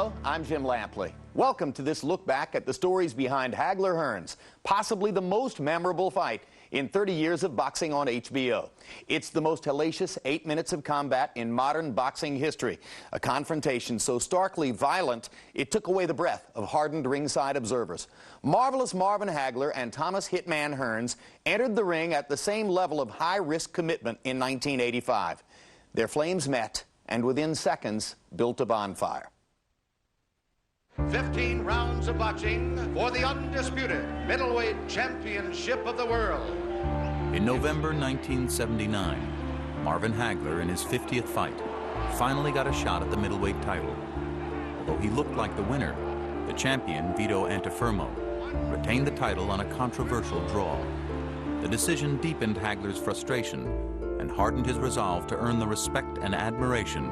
Hello, I'm Jim Lampley. Welcome to this look back at the stories behind Hagler-Hearns, possibly the most memorable fight in 30 years of boxing on HBO. It's the most hellacious 8 minutes of combat in modern boxing history, a confrontation so starkly violent it took away the breath of hardened ringside observers. Marvelous Marvin Hagler and Thomas Hitman Hearns entered the ring at the same level of high-risk commitment in 1985. Their flames met, and within seconds built a bonfire. 15 rounds of boxing for the undisputed middleweight championship of the world. In November 1979, Marvin Hagler, in his 50th fight, finally got a shot at the middleweight title. Although he looked like the winner, the champion, Vito Antuofermo, retained the title on a controversial draw. The decision deepened Hagler's frustration and hardened his resolve to earn the respect and admiration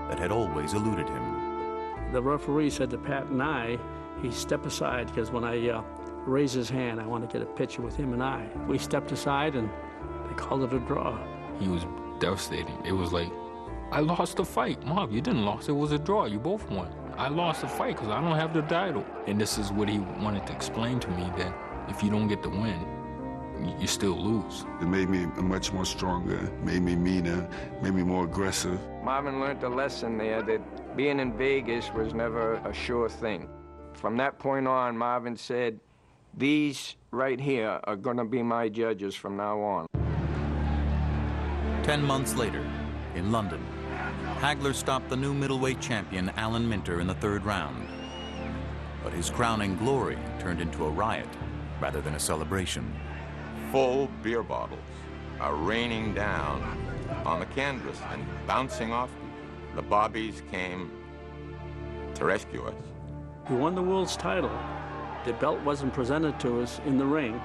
that had always eluded him. The referee said to Pat and I, he stepped aside, because when I raised his hand, I want to get a picture with him and I. We stepped aside and they called it a draw. He was devastating. It was like, I lost the fight. Marv, you didn't lose. It was a draw. You both won. I lost the fight because I don't have the title. And this is what he wanted to explain to me, that if you don't get the win, you still lose. It made me much more stronger, made me meaner, made me more aggressive. Marvin learned a lesson there that being in Vegas was never a sure thing. From that point on, Marvin said, these right here are gonna be my judges from now on. 10 months later, in London, Hagler stopped the new middleweight champion Alan Minter in the third round. But his crowning glory turned into a riot rather than a celebration. Full beer bottles are raining down on the canvas and bouncing off. The bobbies came to rescue us. We won the world's title. The belt wasn't presented to us in the ring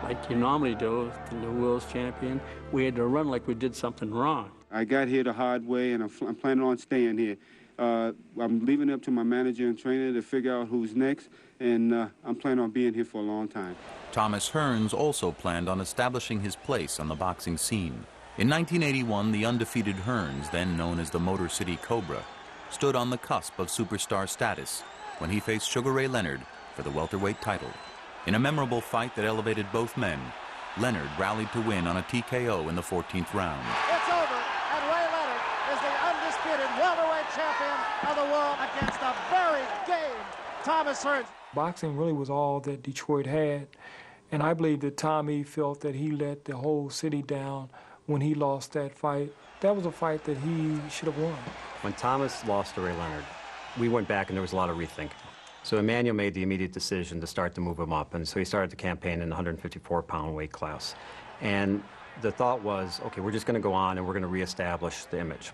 like you normally do, the new world's champion. We had to run like we did something wrong. I got here the hard way, and I'm planning on staying here. I'm leaving it up to my manager and trainer to figure out who's next, and I'm planning on being here for a long time. Thomas Hearns also planned on establishing his place on the boxing scene. In 1981, the undefeated Hearns, then known as the Motor City Cobra, stood on the cusp of superstar status when he faced Sugar Ray Leonard for the welterweight title. In a memorable fight that elevated both men, Leonard rallied to win on a TKO in the 14th round. It's over, and Ray Leonard is the undisputed welterweight champion of the world against a very game Thomas Hearns. Boxing really was all that Detroit had, and I believe that Tommy felt that he let the whole city down when he lost that fight. That was a fight that he should have won. When Thomas lost to Ray Leonard, we went back and there was a lot of rethinking. So Emmanuel made the immediate decision to start to move him up, and so he started the campaign in the 154-pound weight class. And the thought was, okay, we're just going to go on and we're going to reestablish the image.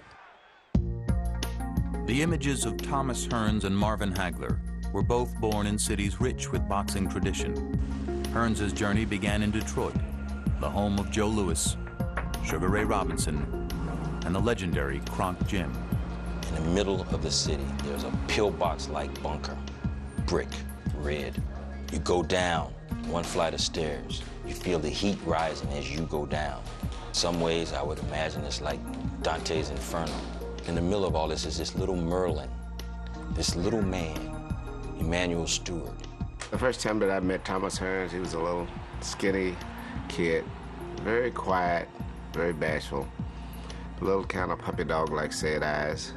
The images of Thomas Hearns and Marvin Hagler were both born in cities rich with boxing tradition. Hearns' journey began in Detroit, the home of Joe Louis, Sugar Ray Robinson, and the legendary Kronk Jim. In the middle of the city, there's a pillbox-like bunker, brick, red. You go down one flight of stairs. You feel the heat rising as you go down. Some ways I would imagine it's like Dante's Inferno. In the middle of all this is this little Merlin, this little man, Emmanuel Stewart. The first time that I met Thomas Hearns, he was a little skinny kid, very quiet, very bashful, a little kind of puppy dog-like sad eyes.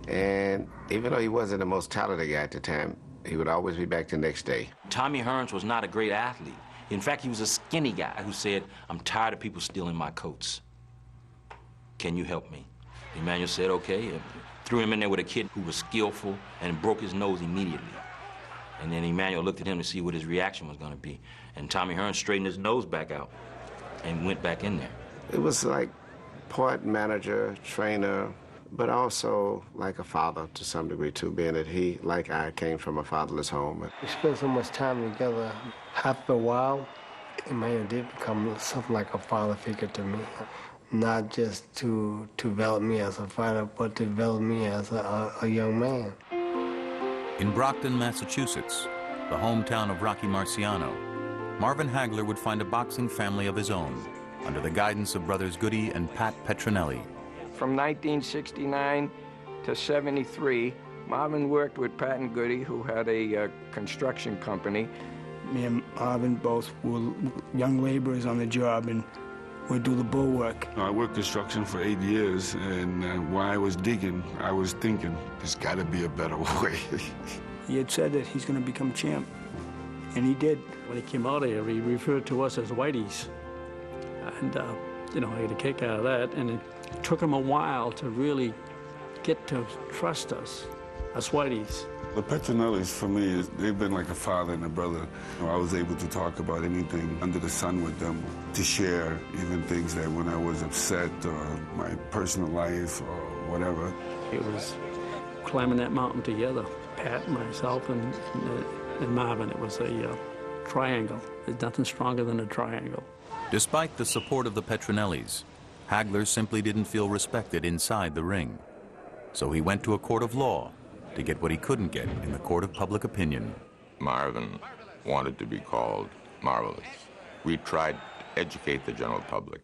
And even though he wasn't the most talented guy at the time, he would always be back the next day. Tommy Hearns was not a great athlete. In fact, he was a skinny guy who said, I'm tired of people stealing my coats. Can you help me? Emmanuel said, okay, and threw him in there with a kid who was skillful and broke his nose immediately. And then Emmanuel looked at him to see what his reaction was going to be. And Tommy Hearns straightened his nose back out and went back in there. It was like part manager, trainer, but also like a father to some degree too, being that he, like I, came from a fatherless home. We spent so much time together. After a while, Emmanuel did become something like a father figure to me. Not just to develop me as a fighter, but to develop me as a young man. In Brockton, Massachusetts, the hometown of Rocky Marciano, Marvin Hagler would find a boxing family of his own under the guidance of brothers Goody and Pat Petronelli. From 1969 to 73, Marvin worked with Pat and Goody, who had a construction company. Me and Marvin both were young laborers on the job, and we'd do the bull work. I worked construction for 8 years, and while I was digging, I was thinking, there's got to be a better way. He had said that he's going to become champ, and he did. When he came out of here, he referred to us as Whiteys. And, you know, I had a kick out of that, and it took him a while to really get to trust us as Whiteys. The Petronellis, for me, they've been like a father and a brother. I was able to talk about anything under the sun with them, to share even things that when I was upset or my personal life or whatever. It was climbing that mountain together, Pat, myself, and Marvin. It was a triangle. There's nothing stronger than a triangle. Despite the support of the Petronellis, Hagler simply didn't feel respected inside the ring. So he went to a court of law to get what he couldn't get in the court of public opinion. Marvin wanted to be called Marvelous. We tried to educate the general public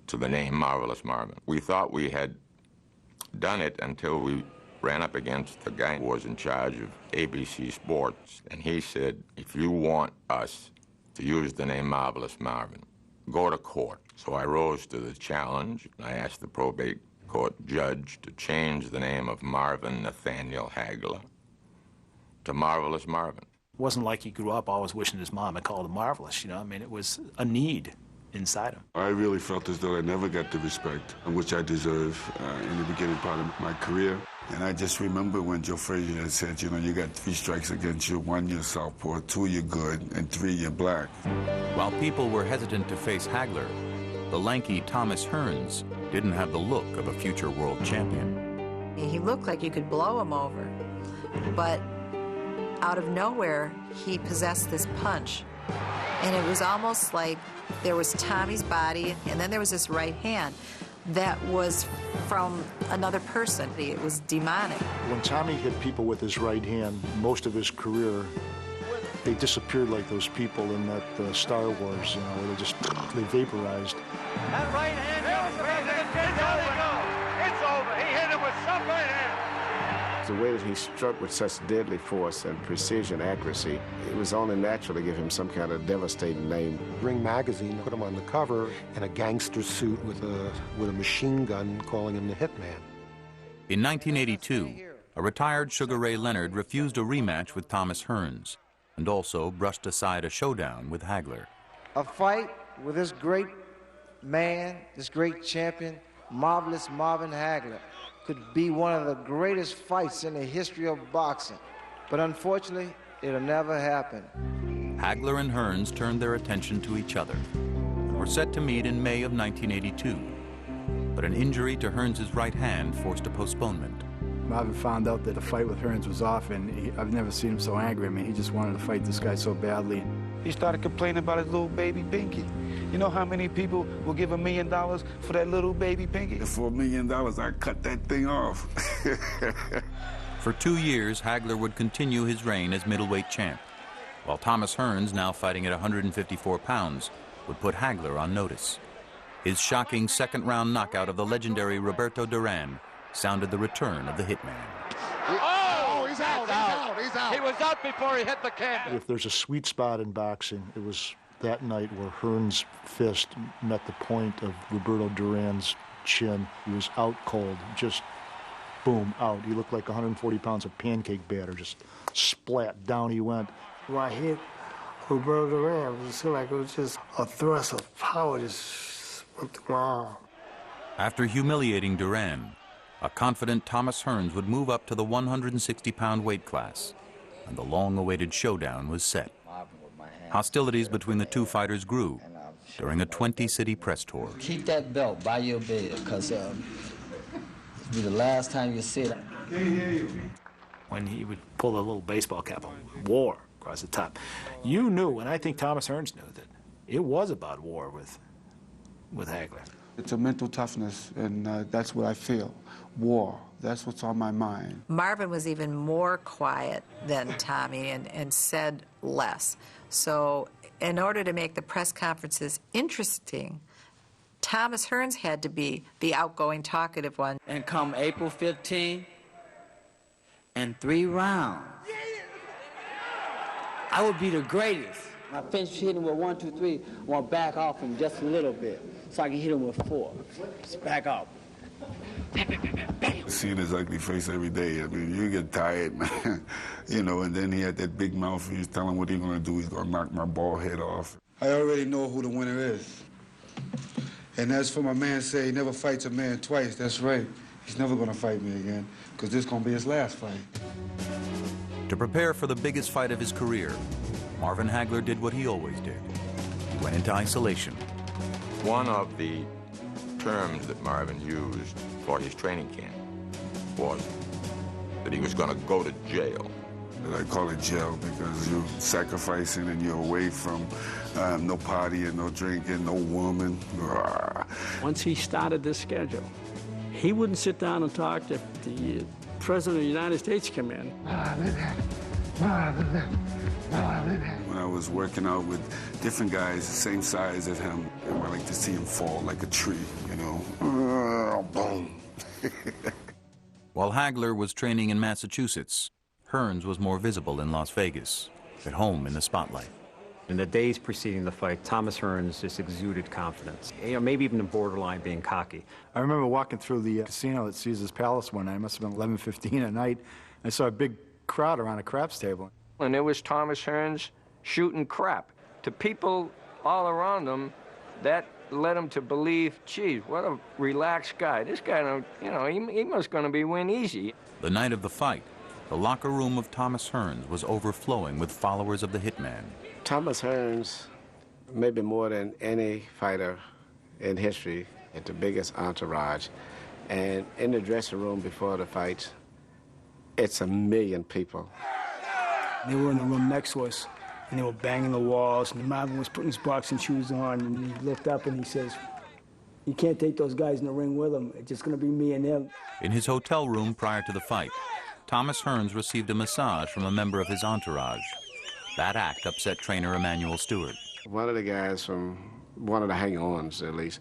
to the name Marvelous Marvin. We thought we had done it until we ran up against the guy who was in charge of ABC Sports, and he said, if you want us to use the name Marvelous Marvin, go to court. So I rose to the challenge. I asked the probate court judge to change the name of Marvin Nathaniel Hagler to Marvelous Marvin. It wasn't like he grew up always wishing his mom had called him Marvelous, you know? I mean, it was a need inside him. I really felt as though I never got the respect which I deserve in the beginning part of my career. And I just remember when Joe Frazier had said, you know, you got 3 strikes against you, 1 you're southpaw, 2 you're good, and 3 you're black. While people were hesitant to face Hagler, the lanky Thomas Hearns didn't have the look of a future world champion. He looked like you could blow him over, but out of nowhere, he possessed this punch. And it was almost like there was Tommy's body, and then there was this right hand that was from another person. It was demonic. When Tommy hit people with his right hand, most of his career, they disappeared like those people in that Star Wars, you know, where they vaporized. That right hand goes crazy. It's over. He hit him with some right hand. The way that he struck with such deadly force and precision accuracy, it was only natural to give him some kind of devastating name. Ring magazine put him on the cover in a gangster suit with a machine gun, calling him the Hitman. In 1982, a retired Sugar Ray Leonard refused a rematch with Thomas Hearns and also brushed aside a showdown with Hagler. A fight with this great man, this great champion, Marvelous Marvin Hagler, could be one of the greatest fights in the history of boxing. But unfortunately, it'll never happen. Hagler and Hearns turned their attention to each other and were set to meet in May of 1982. But an injury to Hearns' right hand forced a postponement. Marvin found out that the fight with Hearns was off, and I've never seen him so angry. I mean, he just wanted to fight this guy so badly. He started complaining about his little baby Pinky. You know how many people will give $1 million for that little baby Pinky? For $1 million, I cut that thing off. For 2 years, Hagler would continue his reign as middleweight champ, while Thomas Hearns, now fighting at 154 pounds, would put Hagler on notice. His shocking second-round knockout of the legendary Roberto Duran sounded the return of the Hitman. Oh, he's out, he's out. He was out before he hit the canvas. If there's a sweet spot in boxing, it was that night where Hearns' fist met the point of Roberto Duran's chin. He was out cold, just boom, out. He looked like 140 pounds of pancake batter, just splat, down he went. When I hit Roberto Duran, it seemed like it was just a thrust of power just went through my arm. After humiliating Duran, a confident Thomas Hearns would move up to the 160-pound weight class, and the long-awaited showdown was set. Hostilities between the two fighters grew during a 20-city press tour. Keep that belt by your bed, because it'll be the last time you see it. When he would pull a little baseball cap on, war across the top, you knew, and I think Thomas Hearns knew, that it was about war with Hagler. It's a mental toughness, and that's what I feel. War, that's what's on my mind. Marvin was even more quiet than Tommy and said less. So in order to make the press conferences interesting, Thomas Hearns had to be the outgoing, talkative one. And come April 15, in 3 rounds. I would be the greatest. I finished hitting with 1, 2, 3. I want to back off him just a little bit so I can hit him with 4. Just back off. Seeing his ugly face every day, I mean, you get tired, man. You know, and then he had that big mouth. He was telling what he's going to do. He's going to knock my bald head off. I already know who the winner is. And as for my man say he never fights a man twice, that's right. He's never going to fight me again, because this is going to be his last fight. To prepare for the biggest fight of his career, Marvin Hagler did what he always did. He went into isolation. One of the terms that Marvin used for his training camp was that he was going to go to jail. I call it jail because you're sacrificing and you're away from no partying, no drinking, no woman. Once he started this schedule, he wouldn't sit down and talk if the President of the United States came in. When I was working out with different guys the same size as him, I like to see him fall like a tree, you know. Boom. While Hagler was training in Massachusetts, Hearns was more visible in Las Vegas, at home in the spotlight. In the days preceding the fight, Thomas Hearns just exuded confidence, you know, maybe even borderline being cocky. I remember walking through the casino at Caesar's Palace one night. It must have been 11:15 at night. I saw a big crowd around a craps table. And there was Thomas Hearns shooting crap. To people all around him, that led him to believe, geez, what a relaxed guy. This guy, you know, he must going to be win easy. The night of the fight, the locker room of Thomas Hearns was overflowing with followers of the Hitman. Thomas Hearns, maybe more than any fighter in history, had the biggest entourage. And in the dressing room before the fight, it's 1 million people. They were in the room next to us, and they were banging the walls, and Marvin was putting his boxing shoes on, and he looked up and he says, "You can't take those guys in the ring with him. It's just going to be me and him." In his hotel room prior to the fight, Thomas Hearns received a massage from a member of his entourage. That act upset trainer Emanuel Stewart. One of the guys from one of the hang-ons, at least,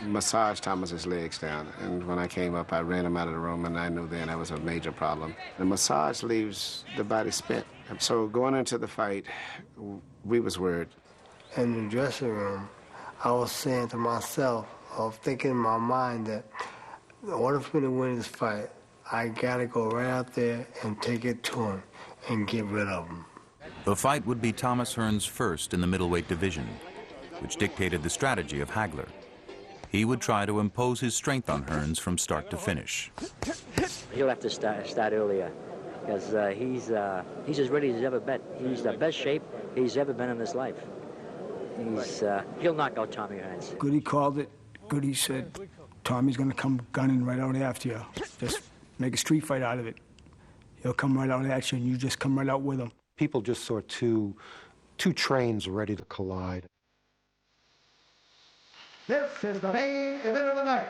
massaged Thomas's legs down. And when I came up, I ran him out of the room, and I knew then that was a major problem. The massage leaves the body spent. So going into the fight, we was worried. In the dressing room, I was saying to myself, I was thinking in my mind that in order for me to win this fight, I gotta go right out there and take it to him and get rid of him. The fight would be Thomas Hearns' first in the middleweight division, which dictated the strategy of Hagler. He would try to impose his strength on Hearns from start to finish. He'll have to start earlier because he's as ready as he's ever been. He's the best shape he's ever been in his life. He'll knock out Tommy Hearns. Goody called it. Goody said, "Tommy's going to come gunning right out after you. Just make a street fight out of it. He'll come right out at you, and you just come right out with him." People just saw two trains ready to collide. This is the main event of the night.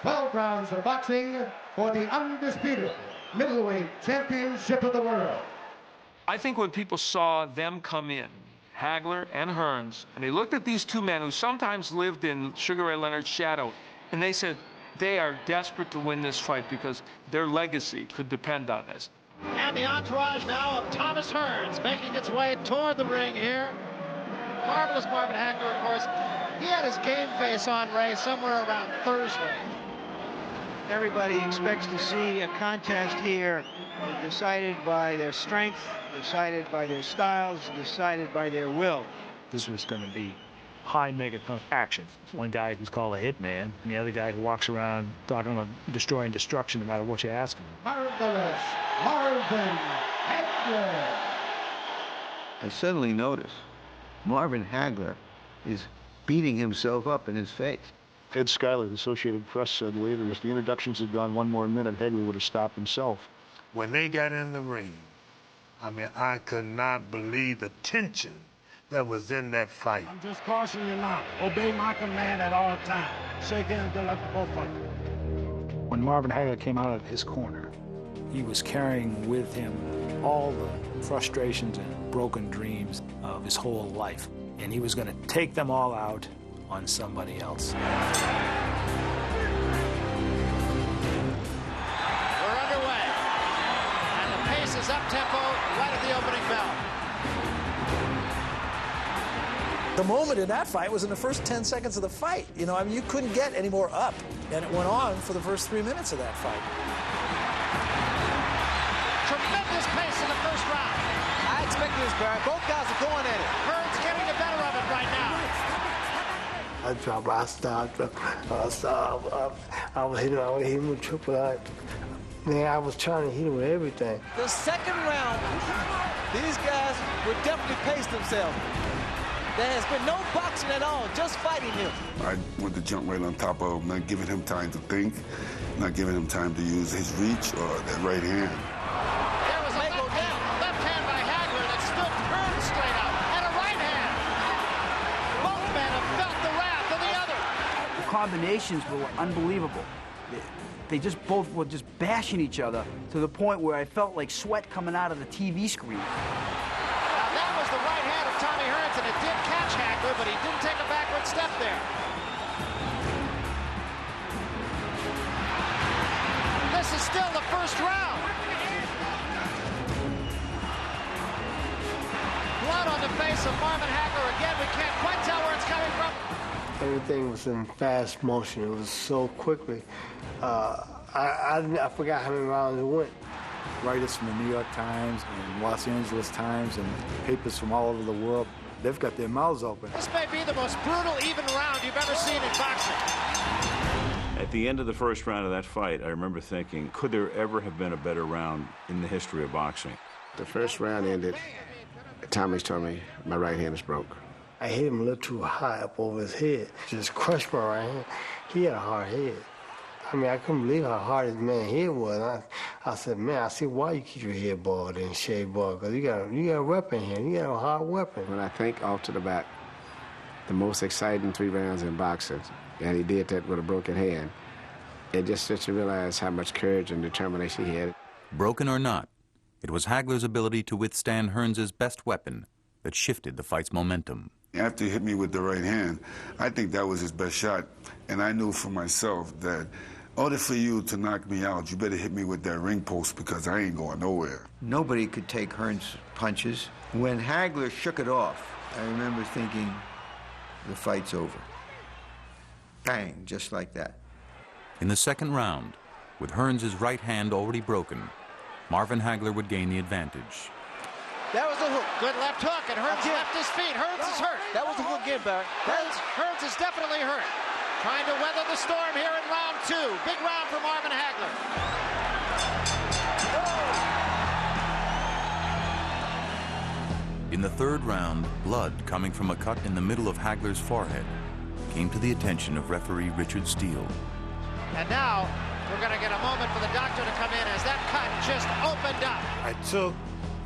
12 rounds of boxing for the undisputed middleweight championship of the world. I think when people saw them come in, Hagler and Hearns, and they looked at these two men who sometimes lived in Sugar Ray Leonard's shadow, and they said they are desperate to win this fight because their legacy could depend on this. And the entourage now of Thomas Hearns making its way toward the ring here. Marvelous Marvin Hagler, of course. He had his game face on, Ray, somewhere around Thursday. Everybody expects to see a contest here decided by their strength, decided by their styles, decided by their will. This was going to be high megaton action. One guy who's called a hitman, and the other guy who walks around talking about destroying destruction no matter what you ask him. Marvelous Marvin Hagler. I suddenly noticed Marvin Hagler is beating himself up in his face. Ed Schuyler, the Associated Press, said later, if the introductions had gone one more minute, Hagler would have stopped himself. When they got in the ring, I mean, I could not believe the tension that was in that fight. I'm just cautioning you now. Obey my command at all times. Shake hands, good luck to both of you. When Marvin Hagler came out of his corner, he was carrying with him all the frustrations and broken dreams of his whole life. And he was going to take them all out on somebody else. We're underway. is up-tempo right at the opening bell. The moment in that fight was in the first 10 seconds of the fight. You know, I mean, you couldn't get any more up. And it went on for the first 3 minutes of that fight. Tremendous pace in the first round. I expected this, Barry. Both guys are going at it. Hearns getting the better of it right now. I dropped, I stopped, I was hitting him with triple I. Man, I was trying to hit him with everything. The second round, these guys would definitely pace themselves. There has been no boxing at all, just fighting him. I went to jump right on top of him, not giving him time to think, not giving him time to use his reach or that right hand. There was a left hand by Hagler that stood Hearns straight up, and a right hand. Both men have felt the wrath of the other. The combinations were unbelievable. They just both were just bashing each other to the point where I felt like sweat coming out of the TV screen. Now that was the right hand of Tommy Hearns, and it did catch Hagler, but he didn't take a backward step there. This is still the first round. Blood on the face of Marvin Hagler again. We can't quite tell where it's coming from. Everything was in fast motion. It was so quickly. I forgot how many rounds it went. Writers from the New York Times and Los Angeles Times and papers from all over the world, they've got their mouths open. This may be the most brutal, even round you've ever seen in boxing. At the end of the first round of that fight, I remember thinking, could there ever have been a better round in the history of boxing? The first round ended. Tommy's told me my right hand is broke. I hit him a little too high up over his head. Just crushed my right hand. He had a hard head. I mean, I couldn't believe how hard his man's head was. I said, man, I see why you keep your head bald and shaved bald, because you got a weapon here. You got a hard weapon. When I think off to the back, the most exciting 3 rounds in boxing, and he did that with a broken hand, it just lets you realize how much courage and determination he had. Broken or not, it was Hagler's ability to withstand Hearns' best weapon that shifted the fight's momentum. After he hit me with the right hand, I think that was his best shot, and I knew for myself that in order for you to knock me out, you better hit me with that ring post because I ain't going nowhere. Nobody could take Hearns' punches. When Hagler shook it off, I remember thinking, the fight's over. Bang, just like that. In the second round, with Hearns' right hand already broken, Marvin Hagler would gain the advantage. That was the hook. Good left hook, and Hearns left his feet. Hearns is hurt. That was the hook again, Barry. Hearns is definitely hurt. Trying to weather the storm here in round 2. Big round for Marvin Hagler. In the third round, blood coming from a cut in the middle of Hagler's forehead came to the attention of referee Richard Steele. And now we're going to get a moment for the doctor to come in as that cut just opened up. I took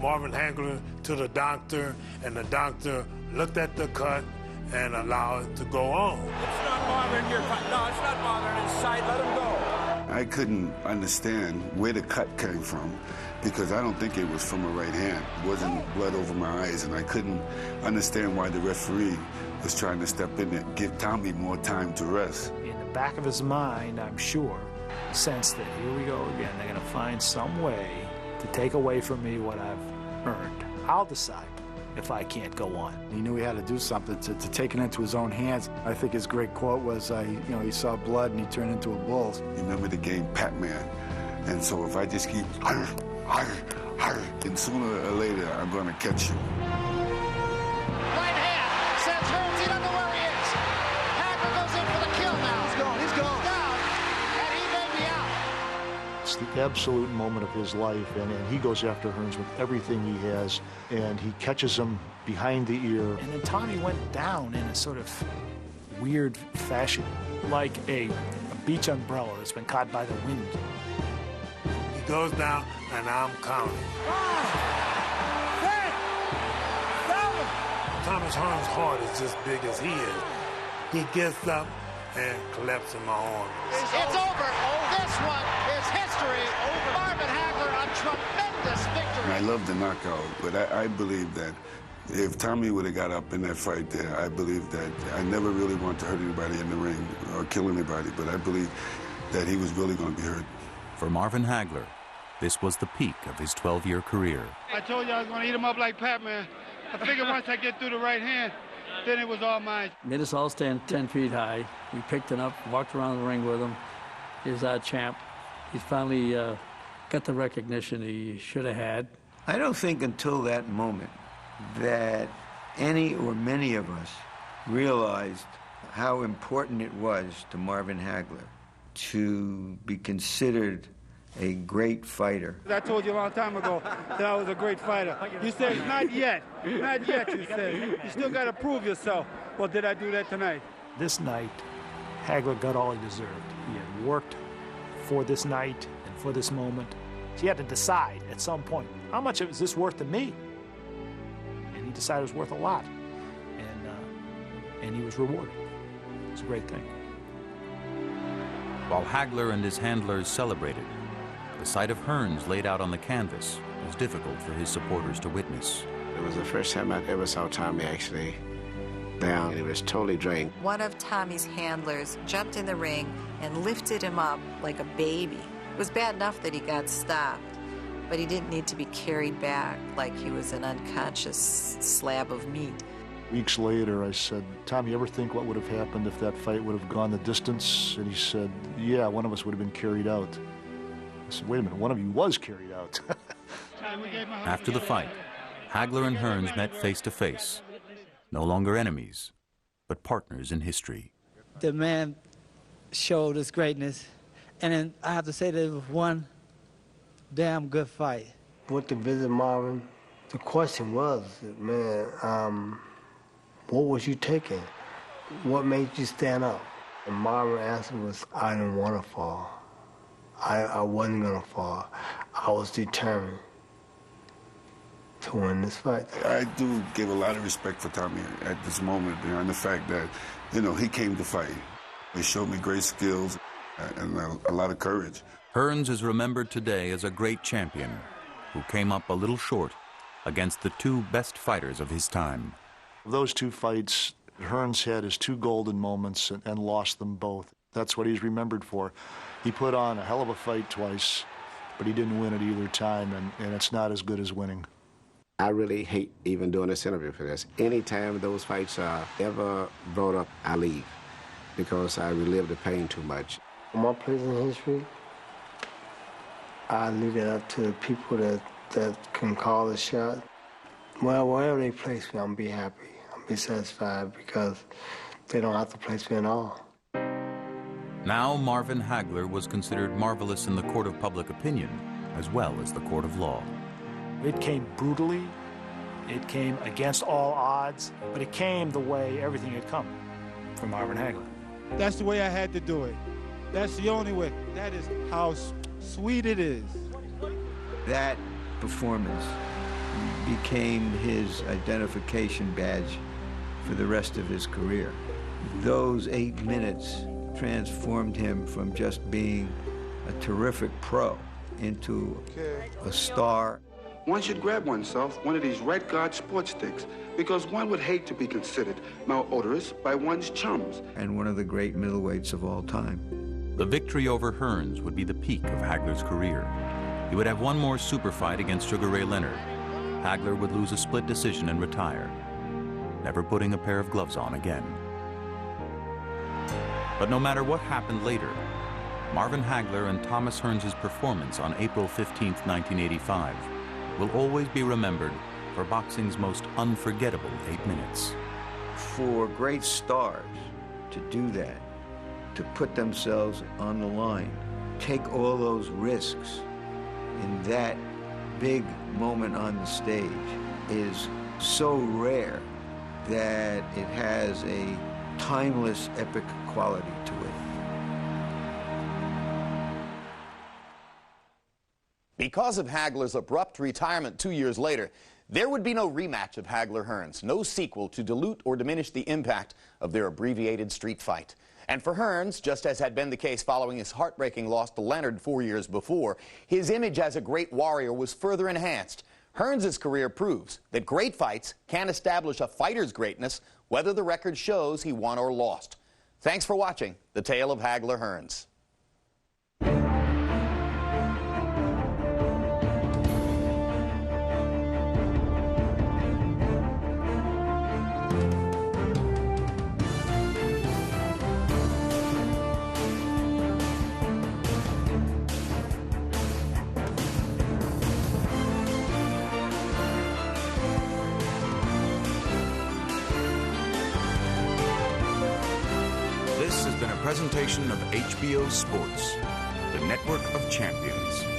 Marvin Hagler to the doctor, and the doctor looked at the cut and allowed it to go on. It's not bothering your cut. No, it's not bothering his side. Let him go. I couldn't understand where the cut came from because I don't think it was from a right hand. It wasn't blood over my eyes, and I couldn't understand why the referee was trying to step in and give Tommy more time to rest. In the back of his mind, I'm sure, sensed that here we go again. They're going to find some way to take away from me what I've earned. I'll decide if I can't go on. He knew he had to do something to take it into his own hands. I think his great quote was, he saw blood and he turned into a bull. You remember the game Pac-Man? And so if I just keep, and sooner or later, I'm going to catch you. Right hand sends Hearns. He doesn't know where he is. Hagler goes in for the kill now. He's gone. He's gone. He's down, and he may be out. It's the absolute moment of his life, and he goes after Hearns with everything he has, and he catches him behind the ear. And then Tommy went down in a sort of weird fashion, like a beach umbrella that's been caught by the wind. He goes down, and I'm counting. 5, 6, 7. Thomas Hearns' heart is as big as he is. He gets up and collapses in my arm. It's over. This one is history. Marvin Hagler, a tremendous victory. I love the knockout, but I believe that if Tommy would have got up in that fight there, I believe that I never really want to hurt anybody in the ring or kill anybody, but I believe that he was really going to be hurt. For Marvin Hagler, This was the peak of his 12-year career. I told you I was going to eat him up like Pac-Man. I figured once I get through the right hand, then it was all mine. Made us all stand 10 feet high. We picked him up, walked around the ring with him. He's our champ. He's finally got the recognition he should have had. I don't think until that moment that any or many of us realized how important it was to Marvin Hagler to be considered a great fighter. I told you a long time ago that I was a great fighter. You said, not yet. Not yet, you said. You still got to prove yourself. Well, did I do that tonight? This night, Hagler got all he deserved. He had worked for this night and for this moment. He had to decide at some point, how much is this worth to me? And he decided it was worth a lot. And he was rewarded. It's a great thing. While Hagler and his handlers celebrated, the sight of Hearns laid out on the canvas was difficult for his supporters to witness. It was the first time I ever saw Tommy actually down. He was totally drained. One of Tommy's handlers jumped in the ring and lifted him up like a baby. It was bad enough that he got stopped, but he didn't need to be carried back like he was an unconscious slab of meat. Weeks later, I said, Tom, you ever think what would have happened if that fight would have gone the distance? And he said, yeah, one of us would have been carried out. I said, wait a minute, one of you was carried out. After the fight, Hagler and Hearns met face to face, no longer enemies, but partners in history. The man showed his greatness, and then I have to say that it was one damn good fight. Went to visit Marvin. The question was, man, what was you taking? What made you stand up? And Marvin's answer was, I didn't want to fall. I wasn't going to fall. I was determined to win this fight. I do give a lot of respect for Tommy at this moment, and the fact that, he came to fight. He showed me great skills and a lot of courage. Hearns is remembered today as a great champion who came up a little short against the two best fighters of his time. Those two fights, Hearns had his two golden moments and lost them both. That's what he's remembered for. He put on a hell of a fight twice, but he didn't win at either time, and it's not as good as winning. I really hate even doing this interview for this. Anytime those fights are ever brought up, I leave because I relive the pain too much. My place in history, I leave it up to the people that can call the shot. Well, wherever they place me, I'm be happy. I'm be satisfied because they don't have to place me at all. Now Marvin Hagler was considered marvelous in the court of public opinion as well as the court of law. It came brutally, it came against all odds, but it came the way everything had come from Marvin Hagler. That's the way I had to do it. That's the only way. That is how sweet it is. That performance became his identification badge for the rest of his career. Those 8 minutes transformed him from just being a terrific pro into a star. One should grab oneself one of these Red Guard sports sticks because one would hate to be considered malodorous by one's chums. And one of the great middleweights of all time. The victory over Hearns would be the peak of Hagler's career. He would have one more super fight against Sugar Ray Leonard. Hagler would lose a split decision and retire, never putting a pair of gloves on again. But no matter what happened later, Marvin Hagler and Thomas Hearns' performance on April 15, 1985 will always be remembered for boxing's most unforgettable 8 minutes. For great stars to do that, to put themselves on the line, take all those risks in that big moment on the stage is so rare that it has a timeless, epic quality to it. Because of Hagler's abrupt retirement 2 years later, there would be no rematch of Hagler-Hearns, no sequel to dilute or diminish the impact of their abbreviated street fight. And for Hearns, just as had been the case following his heartbreaking loss to Leonard 4 years before, his image as a great warrior was further enhanced. Hearns' career proves that great fights can establish a fighter's greatness, whether the record shows he won or lost. Thanks for watching The Tale of Hagler-Hearns. been a presentation of HBO Sports, the network of champions.